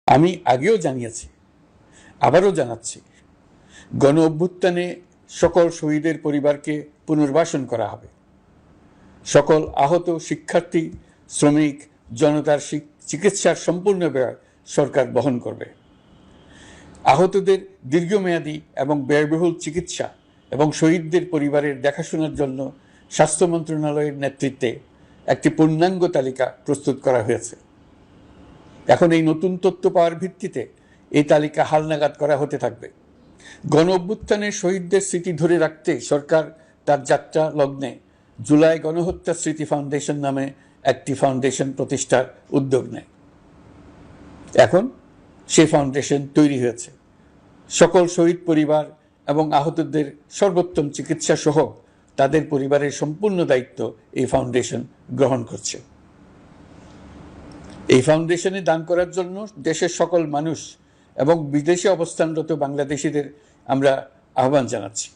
আমি আগেও জানিয়েছি, আবারও জানাচ্ছি, গণ অভ্যুত্থানে সকল শহীদের পরিবারকে পুনর্বাসন করা হবে। সকল আহত শিক্ষার্থী, শ্রমিক, জনতার চিকিৎসার সম্পূর্ণ ব্যয় সরকার বহন করবে। আহতদের দীর্ঘমেয়াদী এবং ব্যয়বহুল চিকিৎসা এবং শহীদদের পরিবারের দেখাশোনার জন্য স্বাস্থ্য মন্ত্রণালয়ের নেতৃত্বে একটি পূর্ণাঙ্গ তালিকা প্রস্তুত করা হয়েছে। এখন এই নতুন তথ্য পাওয়ার ভিত্তিতে এই তালিকা হালনাগাদ করা হতে থাকবে। গণ অভ্যুত্থানের শহীদদের স্মৃতি ধরে রাখতে সরকার তার যাত্রা লগ্নে জুলাই গণহত্যা স্মৃতি ফাউন্ডেশন নামে একটি ফাউন্ডেশন প্রতিষ্ঠার উদ্যোগ নেয়। এখন সেই ফাউন্ডেশন তৈরি হয়েছে। সকল শহীদ পরিবার এবং আহতদের সর্বোত্তম চিকিৎসা সহ তাদের পরিবারের সম্পূর্ণ দায়িত্ব এই ফাউন্ডেশন গ্রহণ করছে। এই ফাউন্ডেশনে দান করার জন্য দেশের সকল মানুষ এবং বিদেশে অবস্থানরত বাংলাদেশিদের আমরা আহ্বান জানাচ্ছি।